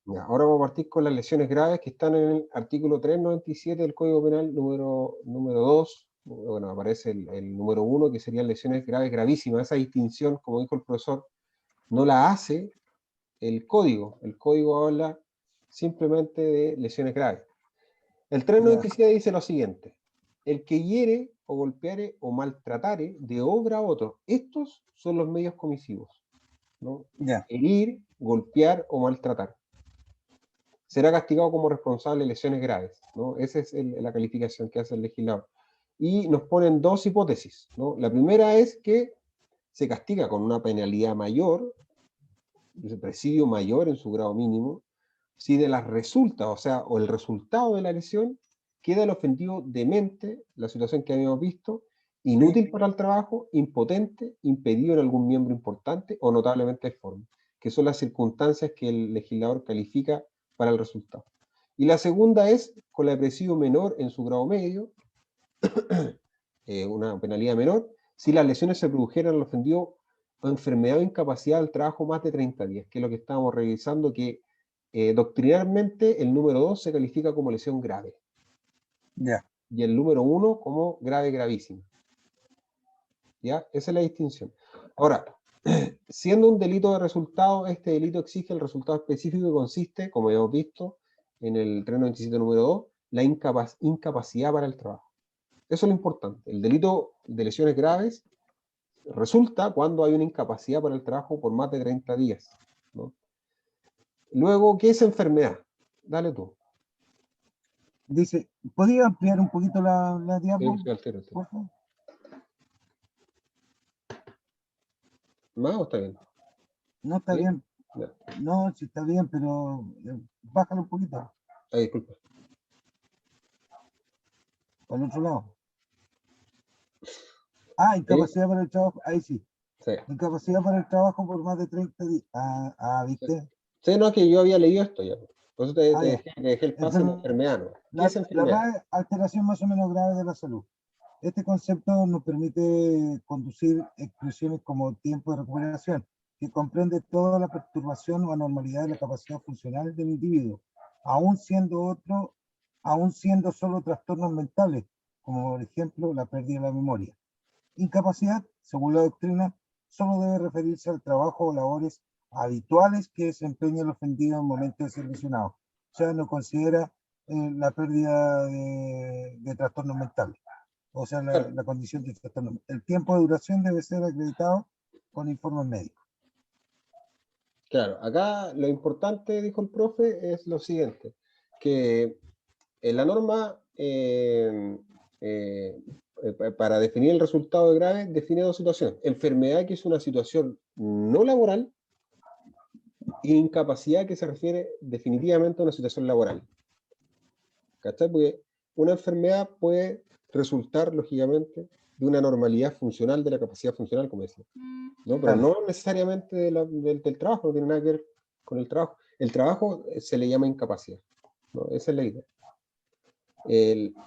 Ya, ahora vamos a partir con las lesiones graves que están en el artículo 397 del Código Penal número 2. Bueno, aparece el número 1, que serían lesiones graves gravísimas. Esa distinción, como dijo el profesor, no la hace el código. El código habla simplemente de lesiones graves. El 397 dice lo siguiente: el que hiere o golpeare o maltratare de obra a otro. Estos son los medios comisivos, ¿no? Ya. Herir, golpear o maltratar. Será castigado como responsable de lesiones graves, ¿no? Esa es la calificación que hace el legislador. Y nos ponen dos hipótesis, ¿no? La primera es que se castiga con una penalidad mayor, de presidio mayor en su grado mínimo, si de las resultas, o sea, o el resultado de la lesión, queda el ofendido demente, la situación que habíamos visto, inútil para el trabajo, impotente, impedido en algún miembro importante o notablemente deforme, que son las circunstancias que el legislador califica para el resultado. Y la segunda es con la presidio menor en su grado medio, una penalidad menor, si las lesiones se produjeran al ofendido o enfermedad o incapacidad del trabajo más de 30 días, que es lo que estábamos revisando, que doctrinalmente el número 2 se califica como lesión grave. Ya. Y el número 1 como grave gravísima. ¿Ya? Esa es la distinción. Ahora, siendo un delito de resultado, este delito exige el resultado específico que consiste, como hemos visto en el 397 número 2, la incapacidad para el trabajo. Eso es lo importante. El delito de lesiones graves resulta cuando hay una incapacidad para el trabajo por más de 30 días, ¿no? Luego, ¿qué es enfermedad? Dale tú. Dice, ¿podría ampliar un poquito la diapo? Sí, altero. Por favor. ¿Más o está bien? No está ¿Sí? bien. Ya. No, sí está bien, pero bájalo un poquito. Disculpa. Para el otro lado. Ah, ¿Sí? incapacidad para el trabajo. Ahí sí. Sí. Incapacidad para el trabajo por más de 30 días. ¿Viste? Sí, no, es que yo había leído esto ya. Por eso Ya. te dejé el pase en enfermedad, ¿no? ¿Qué es La enfermedad? alteración más o menos grave de la salud. Este concepto nos permite conducir expresiones como tiempo de recuperación, que comprende toda la perturbación o anormalidad de la capacidad funcional del individuo, aún aún siendo solo trastornos mentales, como por ejemplo la pérdida de la memoria. Incapacidad, según la doctrina, solo debe referirse al trabajo o labores habituales que desempeña el ofendido en momentos de ser lesionado. O sea, no considera la pérdida de trastornos mentales. O sea, Claro, la condición de trastorno. El tiempo de duración debe ser acreditado con informes médicos. claro. Acá lo importante, dijo el profe, es lo siguiente, que en la norma, para definir el resultado de grave, define dos situaciones. Enfermedad, que es una situación no laboral, e incapacidad, que se refiere definitivamente a una situación laboral. ¿Cachai? Porque una enfermedad puede resultar, lógicamente, de una normalidad funcional de la capacidad funcional, como decía, ¿no? Pero Claro. no necesariamente del trabajo, no tiene nada que ver con el trabajo. El trabajo se le llama incapacidad, ¿no? Esa es la idea.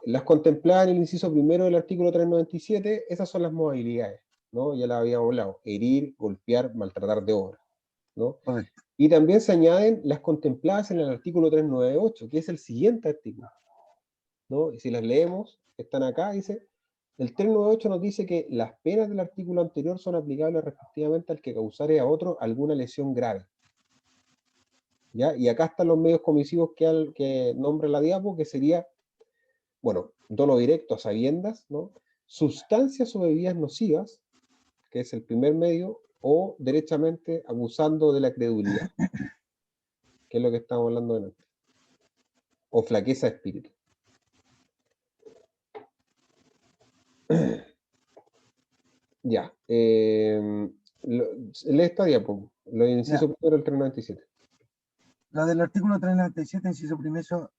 Las contempladas en el inciso primero del artículo 397, esas son las modalidades, ¿no? Ya las habíamos hablado: herir, golpear, maltratar de obra, ¿no? Correcto. Y también se añaden las contempladas en el artículo 398, que es el siguiente artículo, ¿no? Y si las leemos, están acá, dice: el 398 nos dice que las penas del artículo anterior son aplicables respectivamente al que causare a otro alguna lesión grave, ¿ya? Y acá están los medios comisivos que nombra la diapo, que sería, bueno, dolo directo a sabiendas, ¿no? Sustancias o bebidas nocivas, que es el primer medio, o derechamente abusando de la credulidad, que es lo que estamos hablando de antes, o flaqueza de espíritu. Ya. Lee esta diapo, lo Ya. inciso primero del 397. La del artículo 397, inciso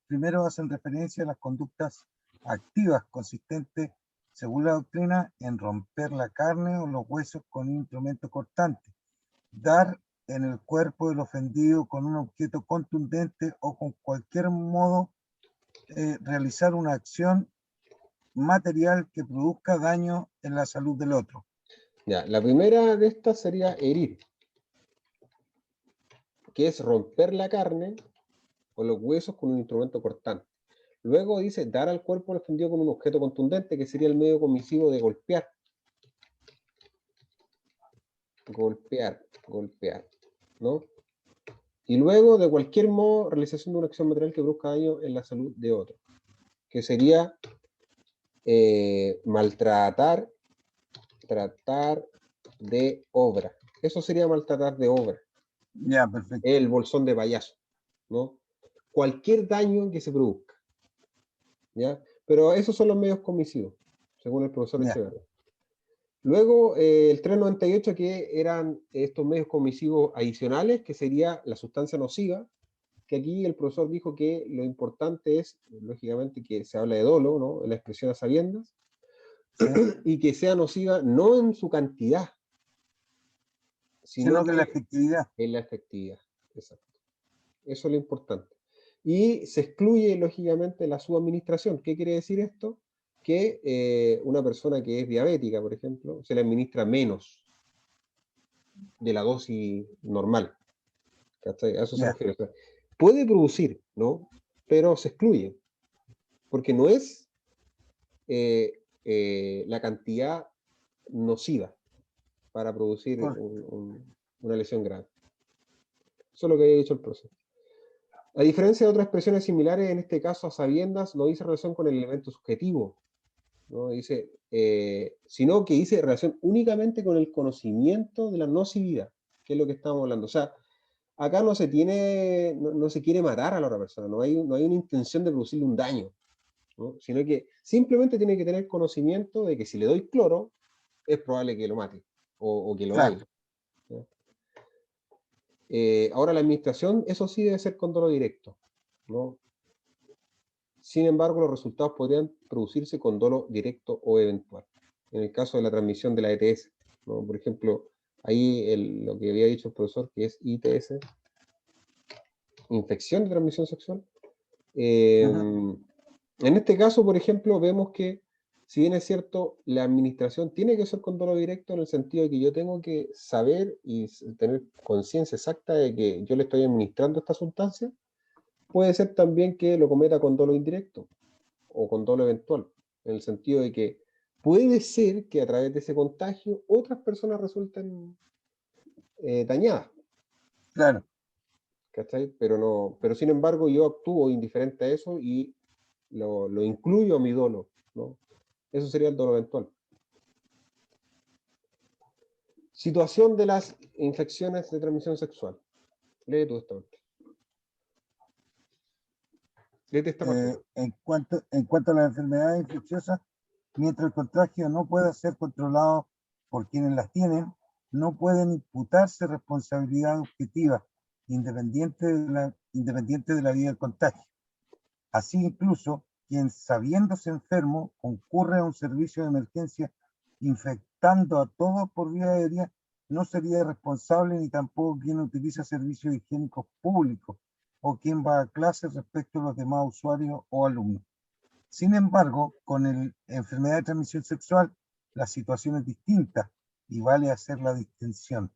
primero, hacen referencia a las conductas activas consistentes, según la doctrina, en romper la carne o los huesos con un instrumento cortante, dar en el cuerpo del ofendido con un objeto contundente o con cualquier modo realizar una acción material que produzca daño en la salud del otro. Ya, la primera de estas sería herir, que es romper la carne o los huesos con un instrumento cortante. Luego dice dar al cuerpo ofendido con un objeto contundente, que sería el medio comisivo de golpear. Golpear, ¿no? Y luego, de cualquier modo, realización de una acción material que produzca daño en la salud de otro, que sería maltratar, tratar de obra. Eso sería maltratar de obra. Ya, perfecto. El bolsón de payaso, ¿no? Cualquier daño que se produzca, ¿ya? Pero esos son los medios comisivos, según el profesor Echeverría. Luego, el 398, que eran estos medios comisivos adicionales, que sería la sustancia nociva, que aquí el profesor dijo que lo importante es, lógicamente, que se habla de dolo, ¿no? En la expresión a sabiendas, Sí. y que sea nociva no en su cantidad, Sino que en la efectividad. En la efectividad, exacto. Eso es lo importante. Y se excluye, lógicamente, la subadministración. ¿Qué quiere decir esto? Que una persona que es diabética, por ejemplo, se le administra menos de la dosis normal. ¿Cachai? A eso se refiere. O sea, puede producir, ¿no? Pero se excluye. Porque no es la cantidad nociva para producir una lesión grave. Eso es lo que había dicho el profesor. A diferencia de otras expresiones similares, en este caso a sabiendas no dice relación con el elemento subjetivo, ¿no? Dice, sino que dice relación únicamente con el conocimiento de la nocividad, que es lo que estamos hablando. O sea, acá no se tiene, no se quiere matar a la otra persona, no hay una intención de producirle un daño, ¿no? Sino que simplemente tiene que tener conocimiento de que si le doy cloro, es probable que lo mate, o que lo dañe. ¿No? Ahora la administración, eso sí debe ser con dolo directo, ¿no? Sin embargo, los resultados podrían producirse con dolo directo o eventual. En el caso de la transmisión de la ETS, ¿no? Por ejemplo, ahí lo que había dicho el profesor, que es ITS, infección de transmisión sexual. En este caso, por ejemplo, vemos que, si bien es cierto, la administración tiene que ser con dolo directo en el sentido de que yo tengo que saber y tener conciencia exacta de que yo le estoy administrando esta sustancia, puede ser también que lo cometa con dolo indirecto o con dolo eventual, en el sentido de que puede ser que a través de ese contagio otras personas resulten dañadas. Claro. ¿Cachai? Pero sin embargo yo actúo indiferente a eso y lo incluyo a mi dolo, ¿no? Eso sería el dolo eventual. Situación de las infecciones de transmisión sexual. Lee tú esta parte. Léete esta parte. En cuanto a las enfermedades infecciosas, mientras el contagio no pueda ser controlado por quienes las tienen, no pueden imputarse responsabilidad objetiva independiente de la vía del contagio. Así, incluso, quien sabiéndose enfermo concurre a un servicio de emergencia infectando a todos por vía aérea, no sería responsable ni tampoco quien utiliza servicios higiénicos públicos o quien va a clases respecto a los demás usuarios o alumnos. Sin embargo, con la enfermedad de transmisión sexual, la situación es distinta y vale hacer la distinción.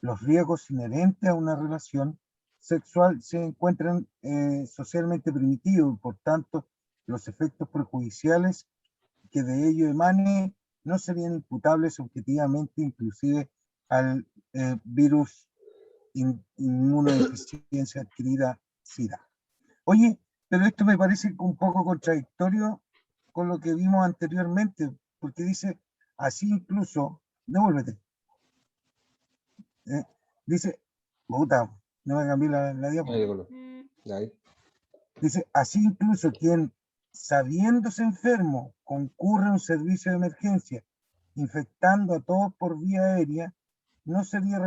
Los riesgos inherentes a una relación sexual se encuentran socialmente primitivos y, por tanto, los efectos perjudiciales que de ello emane no serían imputables objetivamente, inclusive al virus inmunodeficiencia adquirida SIDA. Oye, pero esto me parece un poco contradictorio con lo que vimos anteriormente, porque dice, así incluso, devuélvete, dice, puta, no me cambié la diapositiva. Dice, así incluso quien, sabiéndose enfermo, concurre a un servicio de emergencia, infectando a todos por vía aérea, no sería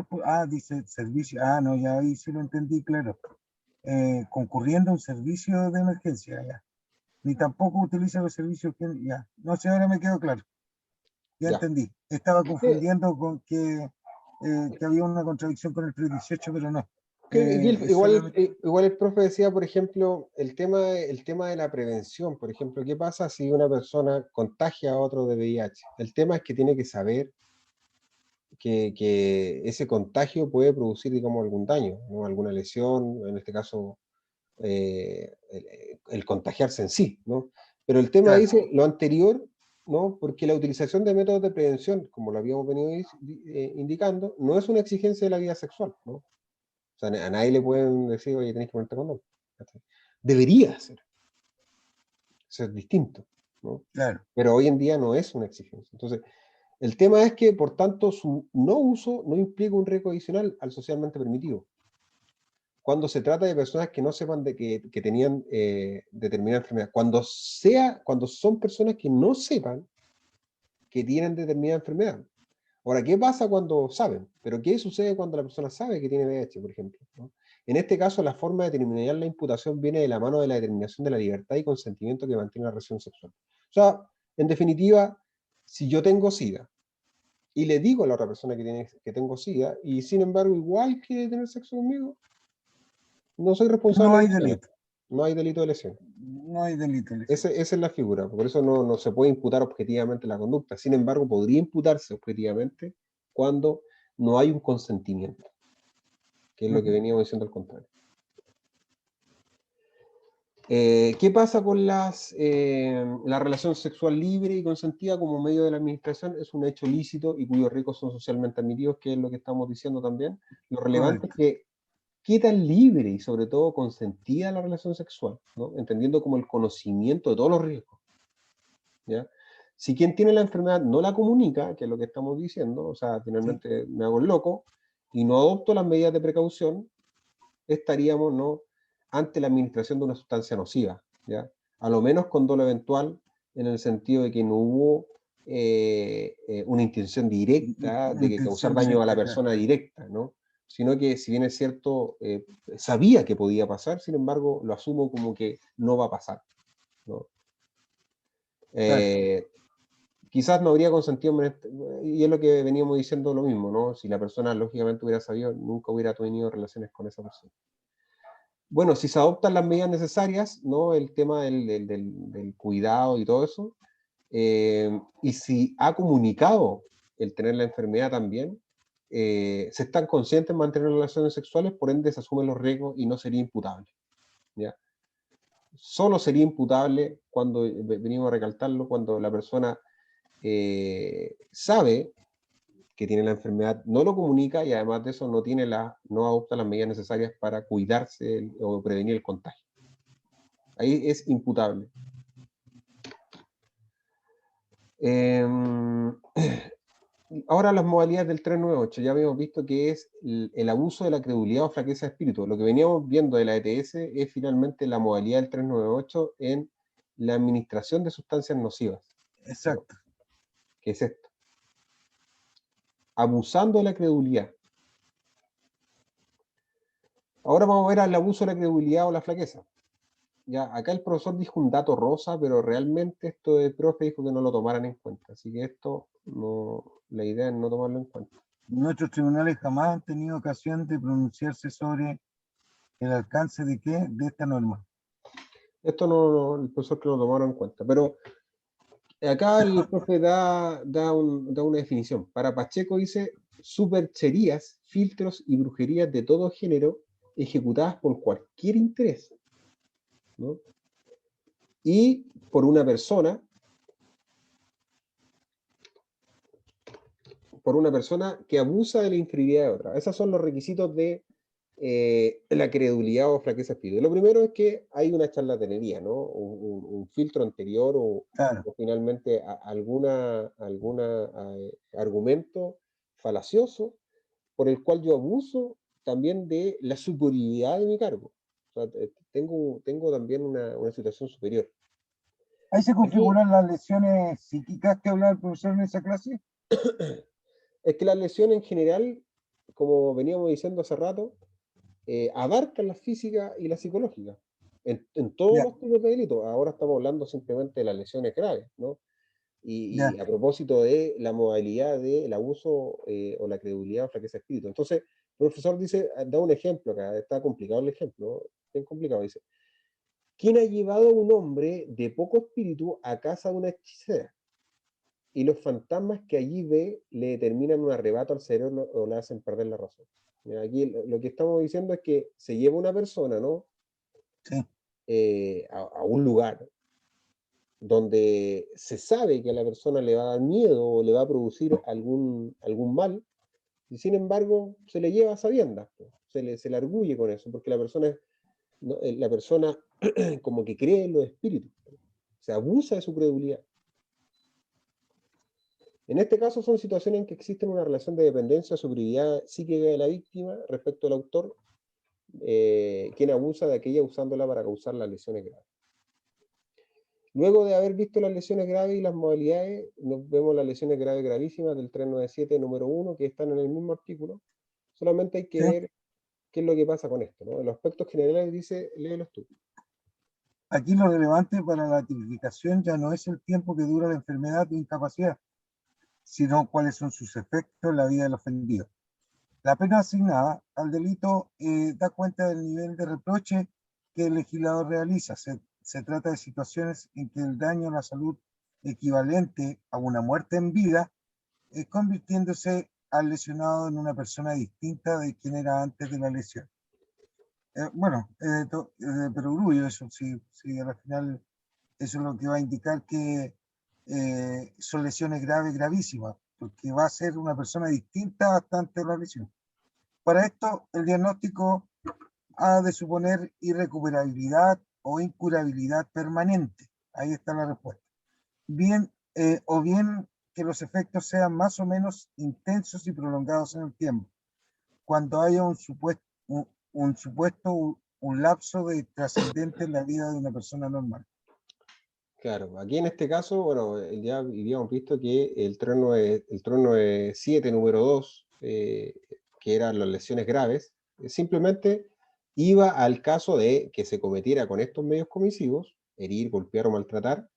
dice servicio, no, ya ahí sí lo entendí, claro. Concurriendo a un servicio de emergencia, ya. Ni tampoco utiliza los servicios que, ya. No sé, ahora me quedó claro. Ya entendí. Estaba confundiendo con que había una contradicción con el 318, pero no. Igual el profe decía, por ejemplo, el tema de la prevención. Por ejemplo, ¿qué pasa si una persona contagia a otro de VIH? El tema es que tiene que saber que ese contagio puede producir, digamos, algún daño, ¿no? Alguna lesión, en este caso el contagiarse en sí, ¿no? Pero el tema Claro. dice lo anterior, ¿no? Porque la utilización de métodos de prevención, como lo habíamos venido indicando, no es una exigencia de la vida sexual, ¿no? O sea, a nadie le pueden decir, oye, tenés que ponerte condón. Debería ser. Eso es distinto, ¿no? Claro. Pero hoy en día no es una exigencia. Entonces, el tema es que, por tanto, su no uso no implica un riesgo adicional al socialmente permitido. Cuando se trata de personas que no sepan de que tenían determinada enfermedad, cuando son personas que no sepan que tienen determinada enfermedad. Ahora, ¿qué pasa cuando saben? Pero ¿qué sucede cuando la persona sabe que tiene VIH, por ejemplo? ¿No? En este caso, la forma de determinar la imputación viene de la mano de la determinación de la libertad y consentimiento que mantiene la relación sexual. O sea, en definitiva, si yo tengo SIDA y le digo a la otra persona que tengo SIDA y sin embargo igual quiere tener sexo conmigo, no soy No responsable de hay eso. delito. No hay delito de lesión. No hay delito. Esa es la figura, por eso no se puede imputar objetivamente la conducta. Sin embargo, podría imputarse objetivamente cuando no hay un consentimiento, que es lo que veníamos diciendo al contrario. ¿Qué pasa con la relación sexual libre y consentida como medio de la administración? Es un hecho lícito y cuyos riesgos son socialmente admitidos, que es lo que estamos diciendo también. Lo relevante es Correcto. que qué tan libre y sobre todo consentida la relación sexual, ¿no? Entendiendo como el conocimiento de todos los riesgos, ¿ya? Si quien tiene la enfermedad no la comunica, que es lo que estamos diciendo, o sea, Sí. finalmente me hago el loco y no adopto las medidas de precaución, estaríamos, ¿no?, ante la administración de una sustancia nociva, ¿ya? A lo menos con dolo eventual, en el sentido de que no hubo una intención directa de que causar Intención daño a la directa, claro. persona directa, ¿no? Sino que, si bien es cierto, sabía que podía pasar, sin embargo, lo asumo como que no va a pasar, ¿no? Claro. Eh, Quizás no habría consentido, y es lo que veníamos diciendo lo mismo, ¿no? Si la persona lógicamente hubiera sabido, nunca hubiera tenido relaciones con esa persona. Bueno, si se adoptan las medidas necesarias, ¿no? El tema del cuidado y todo eso, y si ha comunicado el tener la enfermedad también, se están conscientes de mantener relaciones sexuales, por ende se asumen los riesgos y no sería imputable, ¿ya? Solo sería imputable cuando, venimos a recalcarlo, cuando la persona sabe que tiene la enfermedad, no lo comunica y además de eso no adopta las medidas necesarias para cuidarse o prevenir el contagio. Ahí es imputable. Ahora las modalidades del 398, ya habíamos visto que es el abuso de la credulidad o flaqueza de espíritu. Lo que veníamos viendo de la ETS es finalmente la modalidad del 398 en la administración de sustancias nocivas, ¿no? Exacto. Que es esto. Abusando de la credulidad. Ahora vamos a ver al abuso de la credibilidad o la flaqueza. Ya, acá el profesor dijo un dato rosa, pero realmente esto el profe dijo que no lo tomaran en cuenta. Así que esto no, la idea es no tomarlo en cuenta. Nuestros tribunales jamás han tenido ocasión de pronunciarse sobre el alcance de qué, de esta norma. Esto el profesor que no lo tomaron en cuenta. Pero acá el profe da una definición. Para Pacheco dice supercherías, filtros y brujerías de todo género ejecutadas por cualquier interés, ¿no? Y por una persona que abusa de la inferioridad de otra. Esos son los requisitos de la credulidad o flaqueza de espíritu. Lo primero es que hay una charlatanería, ¿no? Un filtro anterior Claro. o finalmente argumento falacioso por el cual yo abuso también de la superioridad de mi cargo. O sea, tengo también una situación superior. Ahí se Aquí configuran las lesiones psíquicas que hablaba el profesor en esa clase. es que las lesiones en general, como veníamos diciendo hace rato, abarcan la física y la psicológica, en todos Ya, los tipos de delitos. Ahora estamos hablando simplemente de las lesiones graves, ¿no? Y ya. a propósito de la modalidad del abuso o la credulidad o flaqueza de espíritu. Entonces, el profesor dice, da un ejemplo acá, está complicado el ejemplo, bien complicado, dice, ¿quién ha llevado a un hombre de poco espíritu a casa de una hechicera? Y los fantasmas que allí ve le determinan un arrebato al cerebro o le hacen perder la razón. Mira, aquí lo que estamos diciendo es que se lleva una persona, ¿no? Sí, a un lugar donde se sabe que a la persona le va a dar miedo o le va a producir algún mal, y sin embargo se le lleva a sabiendas, po. Se le arguye con eso, porque la persona como que cree en los espíritus, se abusa de su credulidad. En este caso son situaciones en que existe una relación de dependencia o superioridad psíquica de la víctima respecto al autor, quien abusa de aquella usándola para causar las lesiones graves. Luego de haber visto las lesiones graves y las modalidades, nos vemos las lesiones graves gravísimas del 397 número 1, que están en el mismo artículo. Solamente hay que sí. ver qué es lo que pasa con esto, ¿no? En los aspectos generales dice, léelos tú. Aquí lo relevante para la tipificación ya no es el tiempo que dura la enfermedad o incapacidad, sino cuáles son sus efectos en la vida del ofendido. La pena asignada al delito da cuenta del nivel de reproche que el legislador realiza. Se trata de situaciones en que el daño a la salud equivalente a una muerte en vida, convirtiéndose al lesionado en una persona distinta de quien era antes de la lesión. Bueno, de perogrullo eso, sí, al final eso es lo que va a indicar que son lesiones graves, gravísimas, porque va a ser una persona distinta hasta antes de la lesión. Para esto, el diagnóstico ha de suponer irrecuperabilidad o incurabilidad permanente. Ahí está la respuesta. Bien, o bien que los efectos sean más o menos intensos y prolongados en el tiempo, cuando haya un lapso de trascendente en la vida de una persona normal. Claro, aquí en este caso, bueno, ya habíamos visto que el 397 número 2, que eran las lesiones graves, simplemente iba al caso de que se cometiera con estos medios comisivos, herir, golpear o maltratar,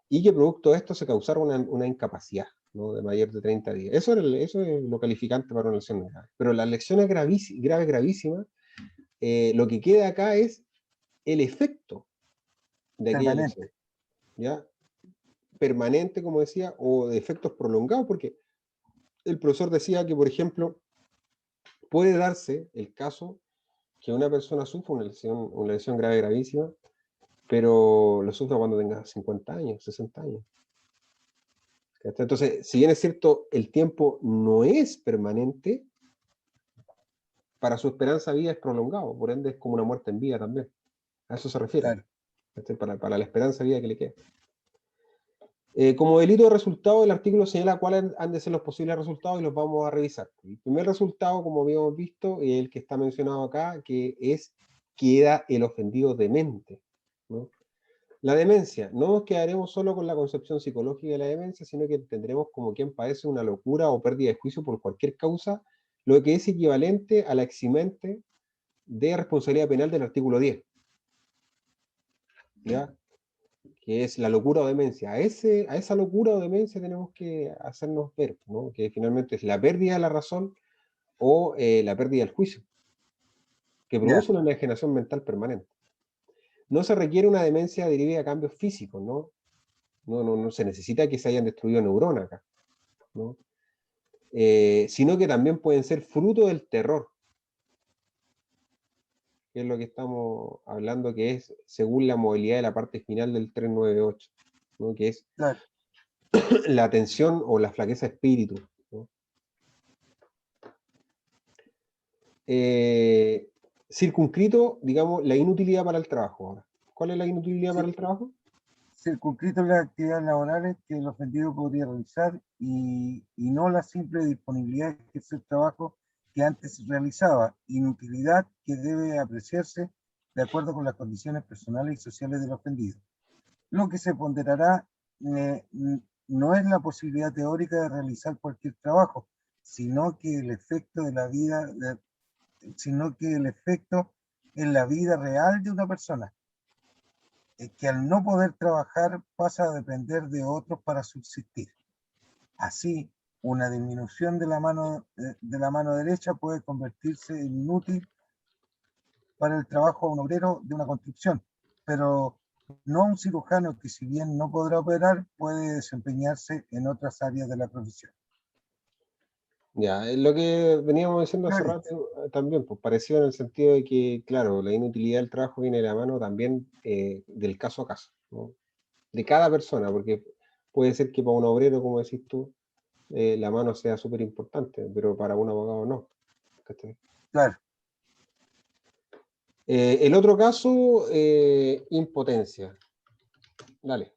y que producto de esto se causara una incapacidad, ¿no? De mayor de 30 días. Eso es lo calificante para una lesión grave. Pero las lesiones gravísimas, lo que queda acá es el efecto de aquella lesión, Permanente. ¿ya? Permanente, como decía, o de efectos prolongados, porque el profesor decía que, por ejemplo, puede darse el caso que una persona sufra una lesión grave, gravísima, pero lo sufra cuando tenga 50 años, 60 años. Entonces, si bien es cierto, el tiempo no es permanente, para su esperanza de vida es prolongado, por ende es como una muerte en vida también. A eso se refiere, Claro. para la esperanza de vida que le queda. Como delito de resultado, el artículo señala cuáles han de ser los posibles resultados y los vamos a revisar. El primer resultado, como habíamos visto, es el que está mencionado acá, que queda el ofendido demente, ¿no? La demencia, no nos quedaremos solo con la concepción psicológica de la demencia, sino que tendremos como quien padece una locura o pérdida de juicio por cualquier causa, lo que es equivalente a la eximente de responsabilidad penal del artículo 10, ¿ya? Que es la locura o demencia. A esa locura o demencia tenemos que hacernos ver, ¿no? Que finalmente es la pérdida de la razón o la pérdida del juicio, que Ya, produce una enajenación mental permanente. No se requiere una demencia derivada a cambios físicos, ¿no? No se necesita que se hayan destruido neuronas acá, ¿no? Sino que también pueden ser fruto del terror, que es lo que estamos hablando, que es según la modalidad de la parte final del 398, ¿no? Que es claro. la tensión o la flaqueza de espíritu, ¿no? Circunscrito, digamos, la inutilidad para el trabajo ahora. ¿Cuál es la inutilidad para Sí, el trabajo? circunscrito las actividades laborales que el ofendido podría realizar y no la simple disponibilidad de ejercer trabajo que antes realizaba, inutilidad que debe apreciarse de acuerdo con las condiciones personales y sociales del ofendido. Lo que se ponderará no es la posibilidad teórica de realizar cualquier trabajo, sino que el efecto de la vida, sino que el efecto en la vida real de una persona, que al no poder trabajar pasa a depender de otros para subsistir. Así, una disminución de la mano derecha puede convertirse en inútil para el trabajo de un obrero de una construcción, pero no un cirujano que, si bien no podrá operar, puede desempeñarse en otras áreas de la profesión. Ya, es lo que veníamos diciendo hace Claramente. rato también, pues parecido en el sentido de que, claro, la inutilidad del trabajo viene de la mano también del caso a caso, ¿no? De cada persona, porque puede ser que para un obrero, como decís tú, la mano sea súper importante, pero para un abogado no. ¿Cachai? Claro. El otro caso, impotencia. Dale.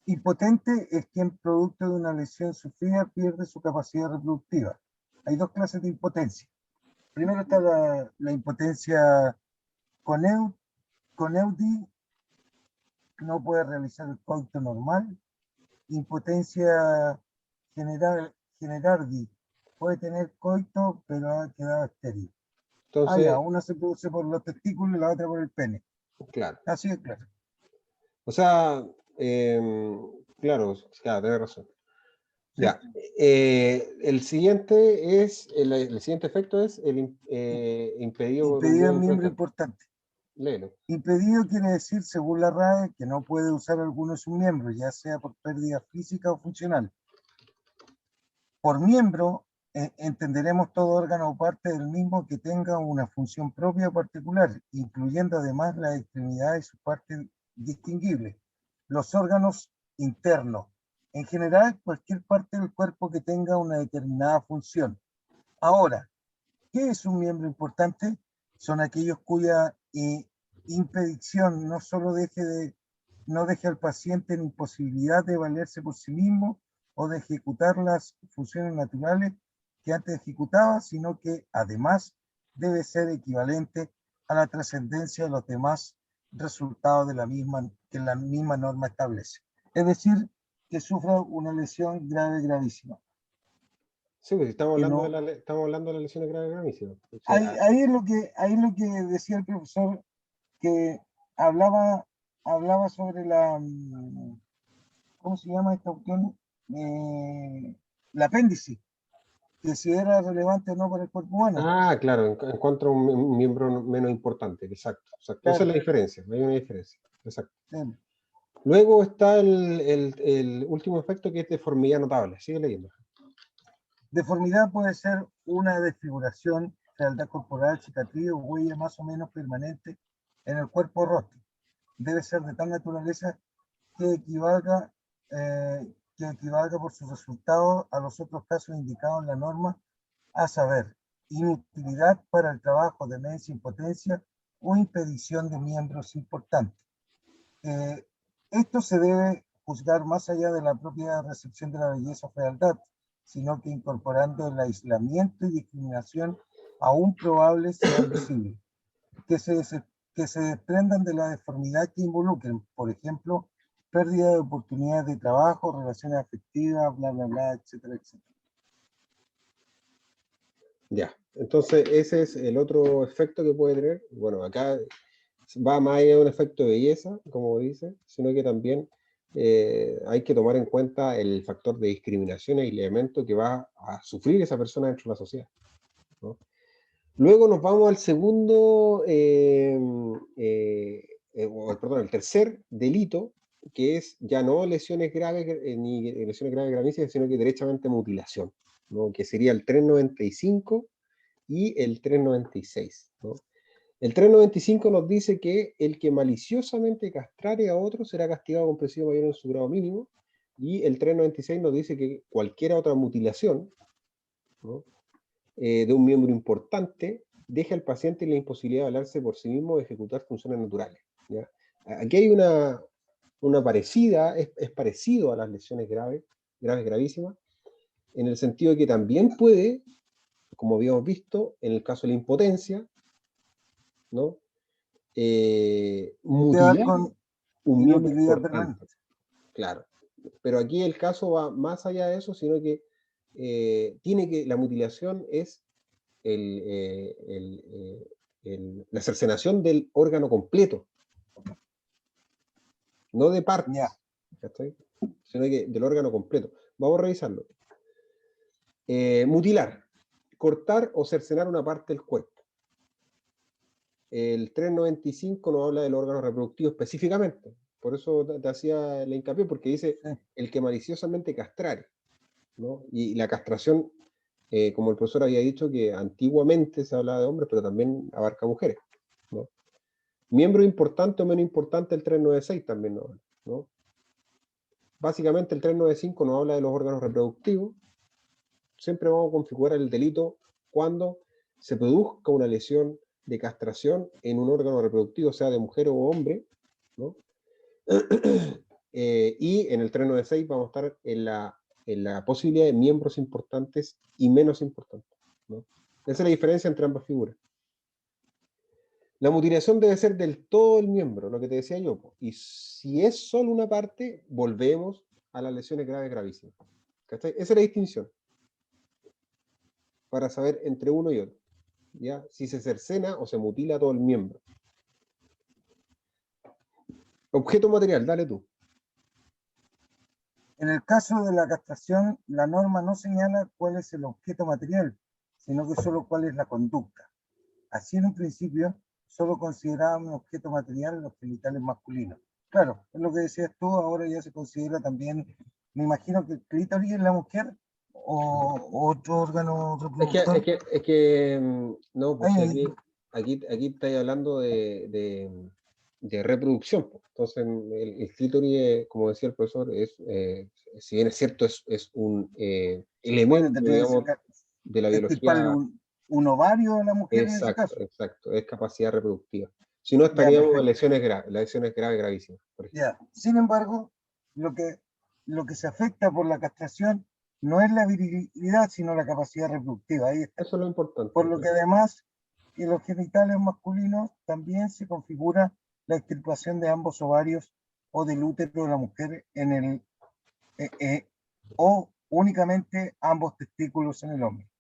Impotente es quien, producto de una lesión sufrida, pierde su capacidad reproductiva. Hay dos clases de impotencia. Primero está la impotencia coneu- coneudi, no puede realizar el coito normal. Impotencia generardi, puede tener coito, pero ha quedado estéril. Ah, ya, Entonces, una se produce por los testículos y la otra por el pene. claro. Así es claro. O sea, claro, claro, tenés razón. Sí. Ya. El siguiente es, el siguiente efecto es el impedido por un Impedido miembro en miembro importante. importante. Léelo. Impedido quiere decir, según la RAE, que no puede usar alguno de sus miembros, ya sea por pérdida física o funcional. Por miembro, entenderemos todo órgano o parte del mismo que tenga una función propia o particular, incluyendo además las extremidades y sus partes distinguibles. Los órganos internos. En general, cualquier parte del cuerpo que tenga una determinada función. Ahora, ¿qué es un miembro importante? Son aquellos cuya impedición no solo no deje al paciente en imposibilidad de valerse por sí mismo o de ejecutar las funciones naturales que antes ejecutaba, sino que además debe ser equivalente a la trascendencia de los demás resultados de la misma, que la misma norma establece. Es decir, que sufra una lesión grave, gravísima. Sí, pues estamos Que hablando no, estamos hablando de las lesiones graves gravísimas. O ahí, sea, ahí es lo que decía el profesor, que hablaba, hablaba sobre ¿cómo se llama esta cuestión? El apéndice, que si era relevante o no para el cuerpo humano. claro, encuentro un miembro menos importante, exacto, exacto. Esa es Claro, la diferencia, hay una diferencia, exacto. sí. Luego está el último efecto que es deformidad notable. Sigue leyendo. Deformidad puede ser una desfiguración, fealdad corporal, cicatriz o huella más o menos permanente en el cuerpo o rostro. Debe ser de tal naturaleza que equivalga, que equivalga por sus resultados a los otros casos indicados en la norma, a saber, inutilidad para el trabajo, demencia, impotencia o impedición de miembros importantes. Eh, Esto se debe juzgar más allá de la propia recepción de la belleza o fealdad, sino que incorporando el aislamiento y discriminación aún probables sean visibles, que se, que se desprendan de la deformidad que involucren, por ejemplo, pérdida de oportunidades de trabajo, relaciones afectivas, bla, bla, bla, etcétera, etcétera. Ya. Entonces, ese es el otro efecto que puede tener. Bueno, acá va más allá de un efecto de belleza, como dice, sino que también hay que tomar en cuenta el factor de discriminación y elemento que va a sufrir esa persona dentro de la sociedad, ¿no? Luego nos vamos al segundo, perdón, el tercer delito, que es ya no lesiones graves ni lesiones graves gravísimas, sino que derechamente mutilación, ¿no? Que sería el 395 y el 396, ¿no? El 395 nos dice que el que maliciosamente castrare a otro será castigado con presidio mayor en su grado mínimo, y el 396 nos dice que cualquier otra mutilación, ¿no? De un miembro importante deja al paciente en la imposibilidad de valerse por sí mismo de ejecutar funciones naturales, ¿ya? Aquí hay una parecida, es parecido a las lesiones graves, gravísimas, en el sentido de que también puede, como habíamos visto, en el caso de la impotencia, ¿no? Quedar Mutilar con un miembro inutilidad importante, permanente. claro. Pero aquí el caso va más allá de eso, sino que la mutilación es el, la cercenación del órgano completo, no de Ya. partes, ¿cachai? Sino que del órgano completo. Vamos a revisarlo. Mutilar, cortar o cercenar una parte del cuerpo. El 395 nos habla del órgano reproductivo específicamente. Por eso te hacía la hincapié, porque dice Sí. el que maliciosamente castrare. ¿no? Y la castración, como el profesor había dicho, que antiguamente se hablaba de hombres, pero también abarca mujeres, ¿no? Miembro importante o menos importante, el 396 también, ¿no? Básicamente el 395 nos habla de los órganos reproductivos. Siempre vamos a configurar el delito cuando se produzca una lesión de castración en un órgano reproductivo, sea de mujer o hombre, ¿no? Y en el 396 vamos a estar en la posibilidad de miembros importantes y menos importantes, ¿no? Esa es la diferencia entre ambas figuras. La mutilación debe ser del todo el miembro, lo que te decía yo. Y si es solo una parte, volvemos a las lesiones graves gravísimas. ¿Cachai? Esa es la distinción. Para saber entre uno y otro, ¿ya? Si se cercena o se mutila todo el miembro. Objeto material, dale tú. En el caso de la castración, la norma no señala cuál es el objeto material, sino que solo cuál es la conducta. Así, en un principio, solo considerábamos objeto material los genitales masculinos. Claro, es lo que decías tú, ahora ya se considera también, me imagino que el clítoris en la mujer o otro órgano reproductor. No, pues Ay, aquí estáis hablando de reproducción. Entonces, el clítoris, como decía el profesor, si bien es cierto, es un bueno, elemento, tendría que digamos, ser de la extirparle biología. un ovario a la mujer en ese Exacto, caso. exacto, es capacidad reproductiva. Si no, Ya, estaríamos en perfecto. lesiones graves, gravísimas, por ejemplo. Ya. Sin embargo, lo que, lo que se afecta por la castración no es la virilidad, sino la capacidad reproductiva. Ahí está. Eso es lo importante. Por lo que además en los genitales masculinos también se configura la extirpación de ambos ovarios o del útero de la mujer en el o únicamente ambos testículos en el hombre.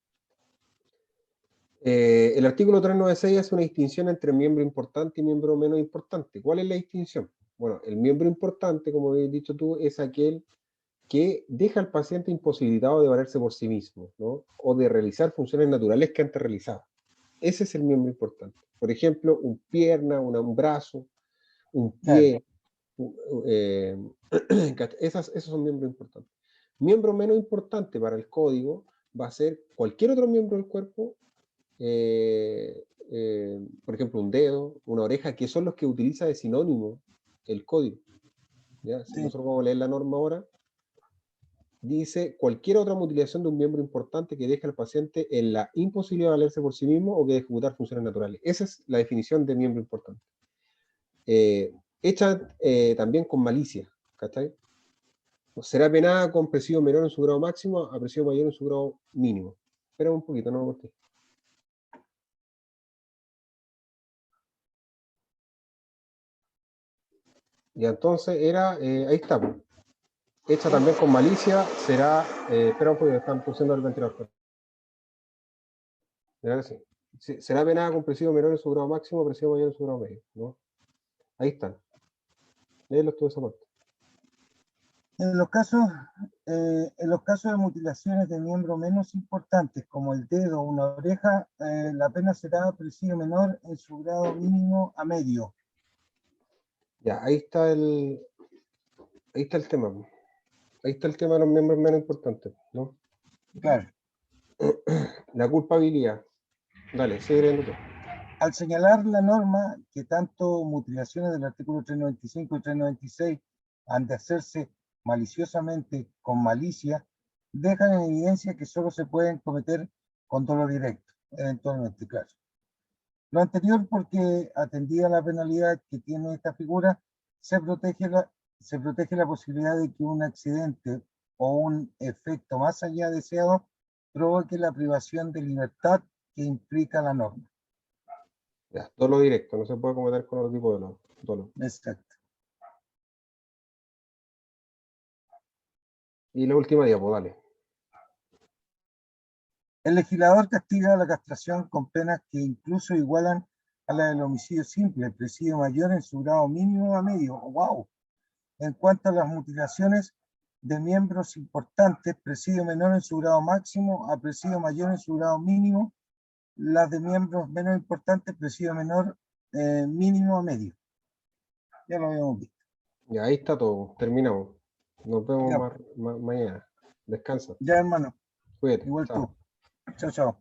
El artículo 396 hace una distinción entre miembro importante y miembro menos importante. ¿Cuál es la distinción? Bueno, el miembro importante, como habéis dicho tú, es aquel que deja al paciente imposibilitado de valerse por sí mismo, ¿no? O de realizar funciones naturales que antes realizaba. Ese es el miembro importante. Por ejemplo, un pierna, un brazo, un Claro. pie. eh, esos son miembros importantes. Miembro menos importante para el código va a ser cualquier otro miembro del cuerpo, por ejemplo, un dedo, una oreja, que son los que utiliza de sinónimo el código. ¿Ya? Si Sí. nosotros vamos a leer la norma ahora, dice cualquier otra mutilación de un miembro importante que deje al paciente en la imposibilidad de valerse por sí mismo o que de ejecutar funciones naturales. Esa es la definición de miembro importante. Hecha también con malicia, ¿cachai? Será penada con presidio menor en su grado máximo a presidio mayor en su grado mínimo. Espera un poquito, no me corté. Y entonces ahí está, pues. Hecha también con malicia, será, espera un poquito, están pulsando el ventilador. Sí, será penada con presidio menor en su grado máximo a presidio mayor en su grado medio, ¿no? Ahí están. Léelos tú esa parte. En los casos de mutilaciones de miembros menos importantes, como el dedo o una oreja, la pena será presidio menor en su grado mínimo a medio. Ya, ahí está el tema. Ahí está el tema de los miembros menos importantes, ¿no? Claro. La culpabilidad. Dale, sigue leyendo tú. Al señalar la norma que tanto mutilaciones del artículo 395 y 396 han de hacerse maliciosamente con malicia, dejan en evidencia que solo se pueden cometer con dolo directo, eventualmente, claro. Lo anterior porque, atendida la penalidad que tiene esta figura, se protege la posibilidad de que un accidente o un efecto más allá deseado provoque la privación de libertad que implica la norma. Ya, dolo directo, no se puede cometer con otro tipo de dolo. Exacto. Y la última diapo, dale. El legislador castiga la castración con penas que incluso igualan a la del homicidio simple, el presidio mayor en su grado mínimo a medio. ¡Wow! En cuanto a las mutilaciones de miembros importantes, presidio menor en su grado máximo a presidio mayor en su grado mínimo. Las de miembros menos importantes, presidio menor mínimo a medio. Ya lo habíamos visto. Ya, ahí está todo. Terminamos. Nos vemos Ya, mañana. Descansa. Ya, hermano. Cuídate. Igual Chao. tú. Chao, chao.